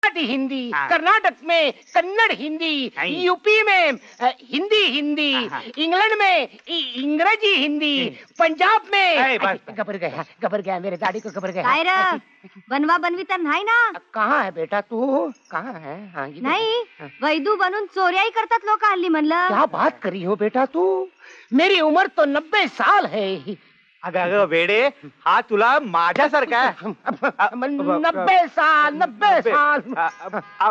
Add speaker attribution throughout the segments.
Speaker 1: गुजराती हिंदी, कर्नाटक में कन्नड़ हिंदी, यूपी में हिंदी हिंदी, इंग्लैंड में इंग्रजी हिंदी, पंजाब में घबर गया मेरे दाढ़ी को घबर गया।
Speaker 2: बनवा बनवी तर नाही ना?
Speaker 1: कहाँ है बेटा तू? कहाँ है?
Speaker 2: नाही, वैदू बनून चोऱ्याही करतात लोक हल्ली म्हणलं।
Speaker 1: क्या बात करी हो बेटा तू? मेरी उम्र तो 90 साल है।
Speaker 3: अगं वेडे, हा तुला माझ्यासारखा
Speaker 1: 90 साल 90 साल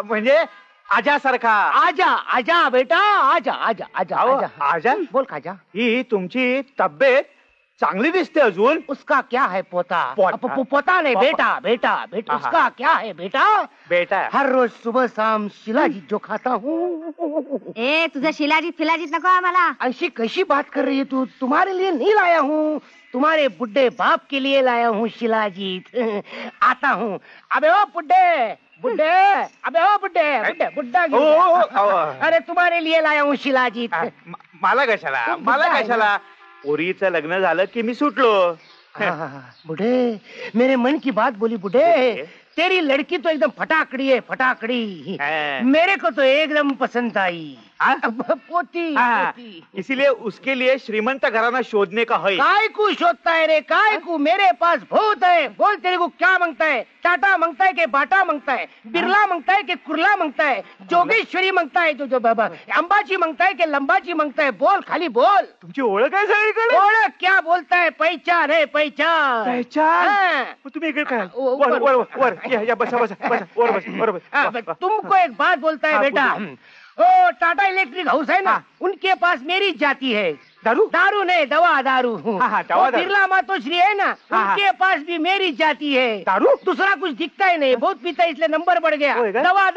Speaker 3: म्हणजे आजासारखा।
Speaker 1: आजा आजा बेटा आजा आजा आजा आजा
Speaker 3: आजा
Speaker 1: बोल खाजा।
Speaker 3: ही तुमची तब्येत चांगली दिसते अजून।
Speaker 1: उसका क्या है पोता? पोता नहीं बेटा बेटा बेटा। उसका क्या है बेटा?
Speaker 3: बेटा
Speaker 1: हर रोज सुबह शाम शिलाजीत जो खाता हूँ।
Speaker 2: ए तुझा शिलाजीत फिलाजीत नको आम्हाला।
Speaker 1: ऐसी कैसी बात कर रही है तू? तुम्हारे लिए नहीं लाया हूँ, तुम्हारे बुड्ढे बाप के लिए लाया हूँ शिलाजीत। आता हूँ। अबे ओ बुड्ढे बुड्ढे, अबे ओ बुड्ढे बुड्ढे बुड्ढा। अरे तुम्हारे लिए लाया हूँ शिलाजीत।
Speaker 3: मला कशाला? पोरीचं लग्न झालं की मी सुटलो।
Speaker 1: बुढ़े मेरे मन की बात बोली बुढ़े। तेरी लड़की तो एकदम फटाकड़ी है फटाकड़ी। मेरे को तो एकदम पसंद आई। पोती।
Speaker 3: इसीलिए उसके लिए श्रीमंत घराना शोधने का है।
Speaker 1: काय को शोधता है रे? काय को? मेरे पास भूत है। बोल तेरे को क्या मांगता है? टाटा मांगता है कि बाटा मांगता है? बिरला मांगता है कि कुर्ला मांगता है? जोगेश्वरी मांगता है जो बाबा अंबाजी मांगता है कि लंबाजी मांगता है? बोल खाली बोल।
Speaker 3: तुमची ओळख आहे सगळीकडे?
Speaker 1: ओळख क्या बोलता है? पहचान है पहचान।
Speaker 3: पहचान? तुम्ही इकडे काय? वर या बसा।
Speaker 1: तुमको एक बात बोलता है बेटा। ओ टाटा इलेक्ट्रिक हाउस है ना, उनके पास मेरी जाती है। दारू नहीं, दवा दारू। बिरला मातोश्री है ना, उनके पास भी मेरी जाती है।
Speaker 3: दारू?
Speaker 1: दूसरा कुछ दिखता ही नहीं, बहुत पीता इसलिए नंबर बढ़ गया। दवा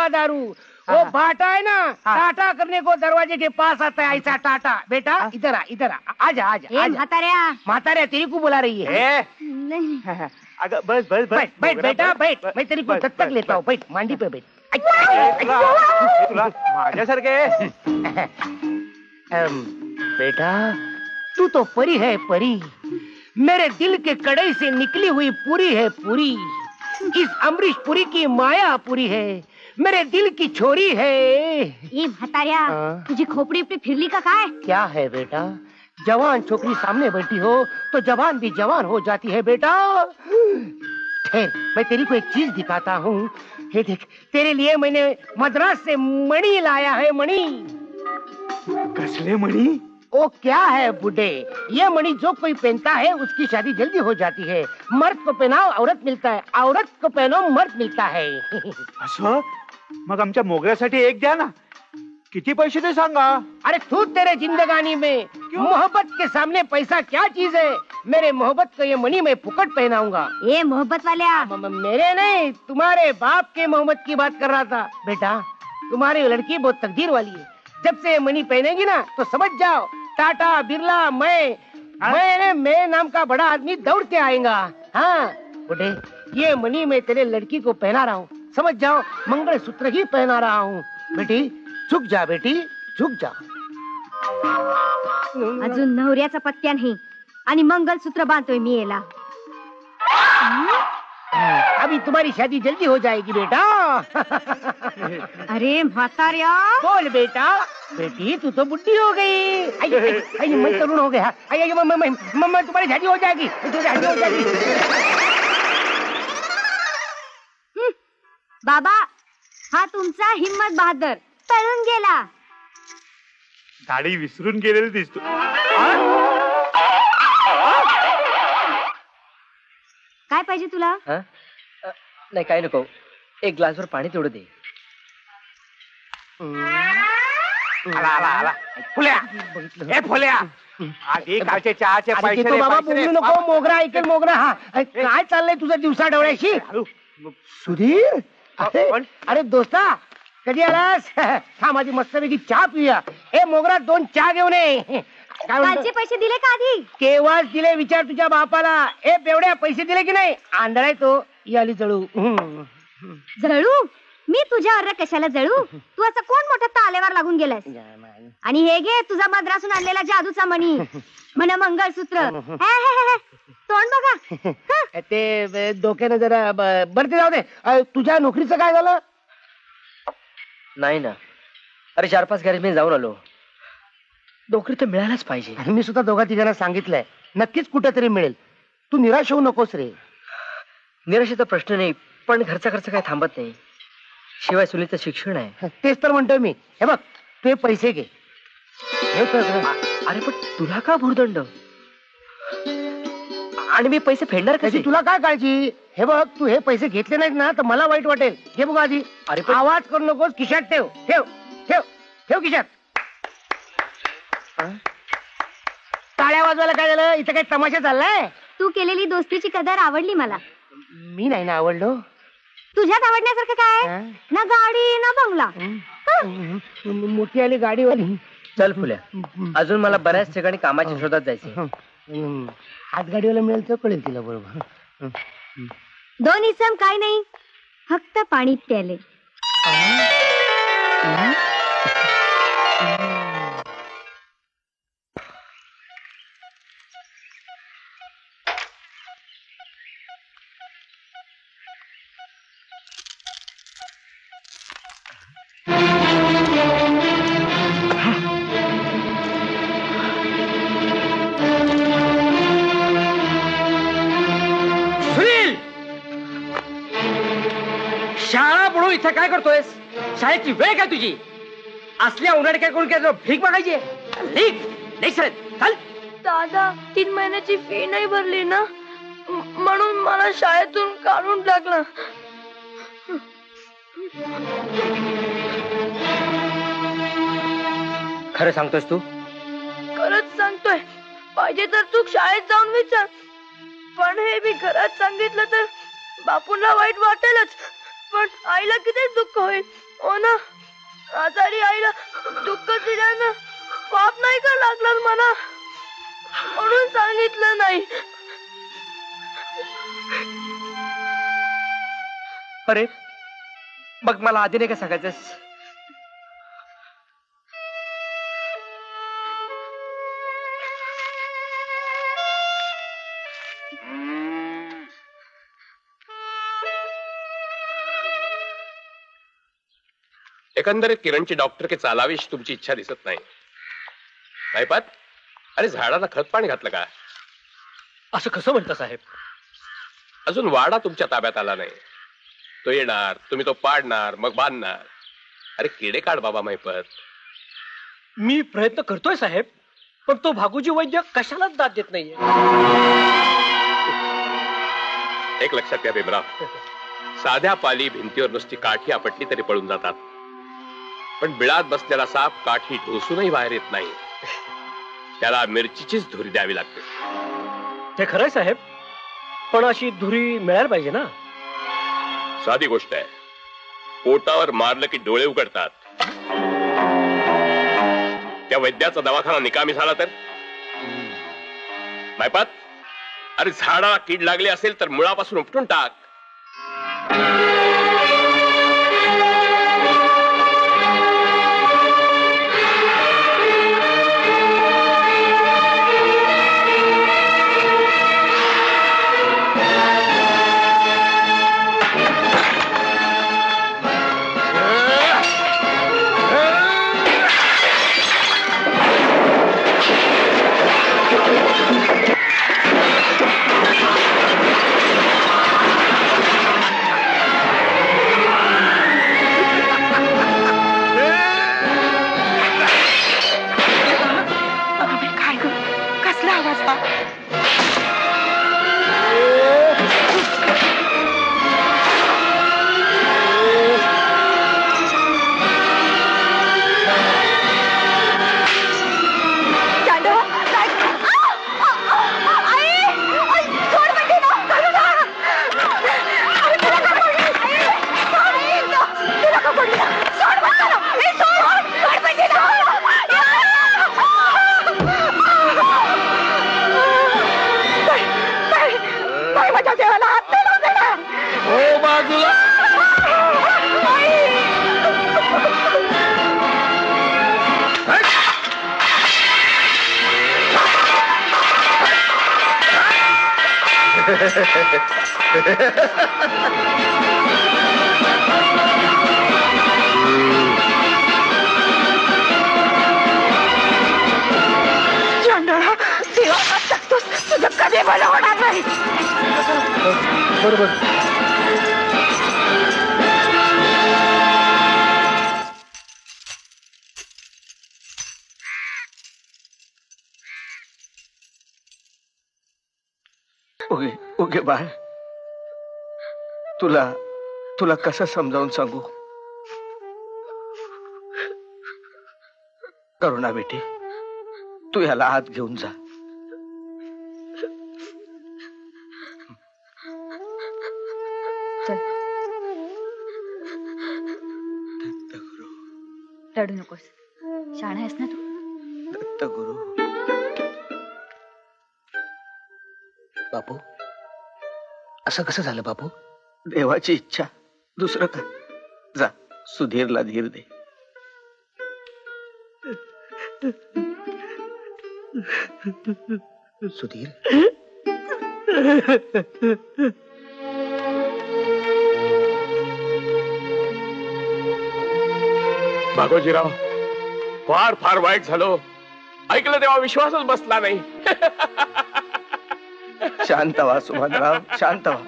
Speaker 1: दारू। वो बाटा है ना, टाटा करने को दरवाजे के पास आता है ऐसा टाटा। बेटा इधर आ आजा आजा। मातारिया तेरी को बुला रही है।
Speaker 3: बस
Speaker 1: बैठ बेटा बैठ। मैं तेरी को दत्तक लेता हूँ। बैठ मांडी पे बैठ।
Speaker 3: माझ्यासारखे
Speaker 1: बेटा तू तो परी है परी। मेरे दिल के कड़े से निकली हुई पूरी है पूरी। इस अमरीश पुरी की माया पूरी है, मेरे दिल की छोरी है।
Speaker 2: ये म्हाताऱ्या तुझी खोपड़ी उपड़ी फिरली का काय?
Speaker 1: क्या है बेटा? जवान छोकरी सामने बैठी हो तो जवान भी जवान हो जाती है बेटा। ठहर, मैं तेरी को एक चीज दिखाता हूँ। ये देख, तेरे लिए मैंने मद्रास से मणि लाया है। मणि?
Speaker 3: कसले मणि?
Speaker 1: ओ क्या है बुढ़े, ये मणि जो कोई पहनता है उसकी शादी जल्दी हो जाती है। मर्द को पहनाओ औरत मिलता है, औरत को पहनो मर्द मिलता है।
Speaker 3: असं? मग आमच्या मोगऱ्यासाठी एक द्या ना। किती पैसे ते सांगा।
Speaker 1: अरे तू तेरे जिंदगानी में मोहब्बत के सामने पैसा क्या चीज है? मेरे मोहब्बत को ये मणि मैं फुकट पहनाऊंगा।
Speaker 2: ये मोहब्बत वाल्या
Speaker 1: मेरे नहीं, तुम्हारे बाप के मोहब्बत की बात कर रहा था। बेटा तुम्हारी लड़की बहुत तकदीर वाली है। जब से ये मणि पहनेगी ना तो समझ जाओ टाटा बिरला मैं नाम का बड़ा आदमी दौड़ के आएगा। हाँ बुढ़े, ये मणि मैं तेरे लड़की को पहना रहा हूँ, समझ जाओ मंगलसूत्र ही पहना रहा हूँ। बेटी झुक जा, बेटी झुक जा।
Speaker 2: अजून नवऱ्याचा पत्त्या नाही आणि मंगलसूत्र बांधतोय मी याला।
Speaker 1: अभी तुम्हारी शादी जल्दी हो जाएगी बेटा।
Speaker 2: अरे म्हाताऱ्या
Speaker 1: बोल बेटा। बेटी तू तो बुढ़ी हो गई। मैं तरुण हो गया। मम्मा तुम्हारी शादी हो जाएगी, शादी हो जाएगी।
Speaker 2: बाबा हा तुमचा हिम्मत बहादर पळून गेला।
Speaker 3: गाडी विसरून गेलेली दिसतो।
Speaker 2: काय पाहिजे तुला?
Speaker 4: नाही काय नको, एक ग्लासवर पाणी तेवढं दे।
Speaker 3: आला फुल्या आधी कालचे चहाचे पैसे दे,
Speaker 1: बाबा
Speaker 3: पैसे दे.
Speaker 1: बोलू नको। मोगरा ऐकेल मोगरा। हा काय चाललंय तुझं दिवसा डोळ्याशी? सुधीर अरे दोस्ता कधी आलास? हा माझी मस्तपैकी चहा पिऊया। ए मोगरा 2 चहा घेऊन ये।
Speaker 2: कालचे पैसे दिले का आधी?
Speaker 1: केव्हाच दिले, विचार तुझ्या बापाला। ए बेवड्या पैसे दिले की नाही? आंधळा तो याली जळू।
Speaker 2: जळू? मी तुझ्यावर कशाला जळू? तू असं कोण मोठा तालेवर लागून गेलास? आणि हे घे तुझा मद्रासून आणलेला जादूचा मणी, म्हण मंगळसूत्र। तोंड बघा.
Speaker 1: ते डोक्यानं जरा बरं ते जाऊ दे. तुझ्या नोकरीचं काय झालं?
Speaker 4: नाही ना, अरे 4-5 गॅरेज मी जाऊन आलो. नोकरी तर मिळायलाच पाहिजे.
Speaker 1: आणि मी सुद्धा दोघा तिघांना सांगितलंय, नक्कीच कुठेतरी मिळेल. तू निराश होऊ नकोस रे.
Speaker 4: निराशेचा प्रश्न नाही, पण घरचा खर्च काय थांबत नाही. शिवाय सुनीचं शिक्षण आहे.
Speaker 1: तेच तर म्हणतोय मी. हे बघ, तू हे पैसे घे.
Speaker 4: अरे पण तुला का भुर्दंड? आणि मी पैसे फेडणार
Speaker 1: त्याची
Speaker 4: कसे?
Speaker 1: तुला काय काळजी? हे बघ, तू हे पैसे घेतले नाहीत ना तर मला वाईट वाटेल. घे बघ आधी.
Speaker 4: अरे पण
Speaker 1: आवाज करू नकोस. खिशात ठेव. ठेव ठेव ठेव खिशात. टाळ्या वाजवायला काय झालं? इथं काय तमाशा चाललाय?
Speaker 2: तू केलेली दोस्तीची कदर आवडली मला.
Speaker 1: मी नाही ना आवडलो.
Speaker 2: तुझ्यात आवडण्यासारखं काय?
Speaker 1: हा?
Speaker 2: ना गाडी ना बंगला.
Speaker 1: मोठी आली गाडीवाली.
Speaker 4: चल फुल्या, अजून मला बऱ्याच ठिकाणी कामाच्या शोधात जायचे.
Speaker 1: आज गाडीवाला मिळेल तर कळेल तिला बरोबर.
Speaker 2: 2 इसम काय नाही, फक्त पाणी प्याले.
Speaker 1: शाळा पडून इथे काय करतोयस? शाळेची वेळ काय तुझी? असल्या उन्हाळ्यात काय करून काय भीक मागायची? चल.
Speaker 5: दादा 3 महिन्याची फी नाही भरली ना, म्हणून मला शाळेतून काढून टाकलं.
Speaker 4: खरं सांगतोस तू?
Speaker 5: खरंच सांगतोय. पाहिजे तर तू शाळेत जाऊन विचार. पण हे मी घरात सांगितलं तर बापूंना वाईट वाटेलच. पण आईला किती दुःख होईल. हो ना, आजारी आईला दुःख दिल्यानं पाप नाही का लागलं मला, म्हणून सांगितलं नाही.
Speaker 4: अरे मग मला आधी नाही का सांगायचंस?
Speaker 6: एकंदरीत किरणची डॉक्टर के चालावीशी तुमची इच्छा दिसत नाही. काय पात? अरे झाडाला खत पाणी घातलं का?
Speaker 4: असं कसं म्हणता साहेब?
Speaker 6: अजून वाडा तुमच्या ताब्यात आला नाही. तो येणार, तुम्ही तो पाडणार, मग बांधणार. अरे किडे काढ बाबा मैपत.
Speaker 4: मी प्रयत्न करतोय साहेब, पण तो भागूजी वैद्य कशालाच दाद देत नाहीये.
Speaker 6: एक लक्षात घ्या भीमराव, साध्या पाली भिंतीवर नुसती काठी आपटली तरी पळून जातात, पण बिळात बसलेला साप काठी ढोसूनही बाहेर येत नाही. त्याला मिरचीचीच धुरी द्यावी लागते.
Speaker 4: ते खरंय साहेब, पण अशी धुरी मिळायला पाहिजे ना.
Speaker 6: साधी गोष्ट आहे. पोटावर मारलं की डोळे उघडतात. त्या वैद्याचा दवाखाना निकामी झाला तर मायपात, अरे झाडाला कीड लागली असेल तर मुळापासून उपटून टाक.
Speaker 1: तुझं कधी बरं होणार नाही.
Speaker 4: बरोबर.
Speaker 7: ओके ओके बाळ, तुला तुला कसं समजावून सांगू. करुणा बेटी, तू याला आत घेऊन जा.
Speaker 2: चल, रडू नकोस. शाणा आहेस ना तू.
Speaker 7: दत्तगुरु.
Speaker 1: बापू, असं कसं झालं बापू?
Speaker 7: देवाची इच्छा, दुसरं काय. जा, सुधीरला धीर दे.
Speaker 1: सुधीर,
Speaker 6: भागोजीराव, फार फार वाईट झालो. ऐकलं तेव्हा विश्वासच बसला नाही.
Speaker 7: शांत व्हा सुभानराव, शांत व्हा.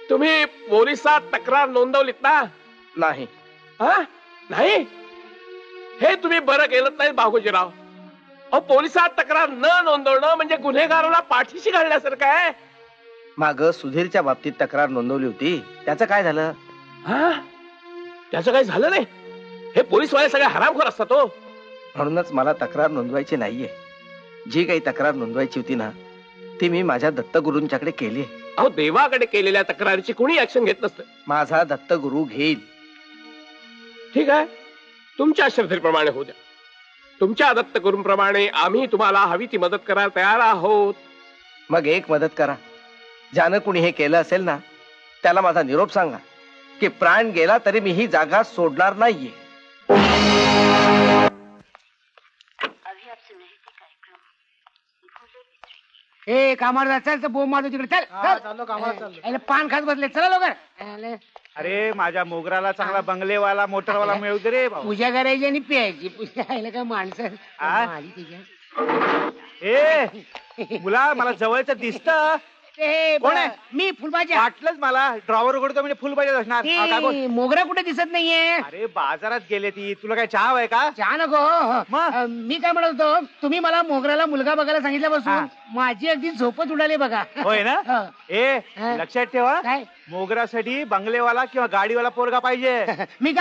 Speaker 6: तुम्ही पोलिसात तक्रार नोंदवलीत ना?
Speaker 7: नाही.
Speaker 6: हा? नाही, हे तुम्ही बरं केलं नाही भागोजीराव. अहो, पोलिसात तक्रार न नोंदवणं म्हणजे गुन्हेगाराला पाठीशी घालण्यासारखं आहे.
Speaker 7: माग सुधीरच्या बाबतीत तक्रार नोंदवली होती, त्याचं काय झालं?
Speaker 6: हा? त्याचं काही झालं नाही. हे पोलीसवाले सगळे हरामखोर असतात हो.
Speaker 7: म्हणूनच मला तक्रार नोंदवायची नाहीये. जी काही तक्रार नोंदवायची होती ना, ती मी माझ्या दत्तगुरूंच्याकडे केली.
Speaker 6: अहो, देवाकडे केलेल्या तक्रारीची कोणी ऍक्शन घेत नसतं.
Speaker 7: माझा दत्तगुरु घेईल.
Speaker 6: ठीक आहे, तुमच्या श्रद्धेप्रमाणे होऊ द्या. तुमच्या दत्तगुरूंप्रमाणे आम्ही तुम्हाला हवी ती मदत करायला तयार आहोत.
Speaker 7: मग एक मदत करा. ज्यानं कुणी हे केलं असेल ना, त्याला माझा निरोप सांगा की प्राण गेला तरी मी ही जागा सोडणार नाहीये.
Speaker 1: ए कामाला चल, तर बोंब मारतो तिकडे. चल
Speaker 3: चाललो कामाला चाललो.
Speaker 1: याला पान खात बसले. चला लवकर.
Speaker 3: अरे माझ्या मोगराला चांगला बंगलेवाला मोटरवाला मिळू दे रे भाऊ.
Speaker 1: पूजा करायची आणि प्यायची. पूजा खायला काय माणसं
Speaker 3: आ?
Speaker 1: आली त्याच्या.
Speaker 3: ए मुला, मला जवळच दिसत.
Speaker 1: ए,
Speaker 3: कोण आहे?
Speaker 1: मी फुलबाजा.
Speaker 3: वाटलंच मला. ड्रॉवर उघडतो म्हणजे फुल पाहिजे असणार. हा, काय बोल?
Speaker 1: मोगरा कुठे दिसत नाहीये.
Speaker 3: अरे बाजारात गेले ती. तुला काय चहा आहे का?
Speaker 1: चहा नको.
Speaker 3: मग?
Speaker 1: मी काय म्हणत होतो, तुम्ही मला मोगऱ्याला मुलगा बघायला सांगितल्यापासून
Speaker 3: हा.
Speaker 1: माझी अगदी झोपच उडाली बघा.
Speaker 3: होय ना?
Speaker 1: हा.
Speaker 3: ए
Speaker 1: हा.
Speaker 3: लक्षात ठेवा,
Speaker 1: काय?
Speaker 3: मोगरासाठी बंगलेवाला किंवा गाडीवाला पोरगा पाहिजे.
Speaker 1: मी काय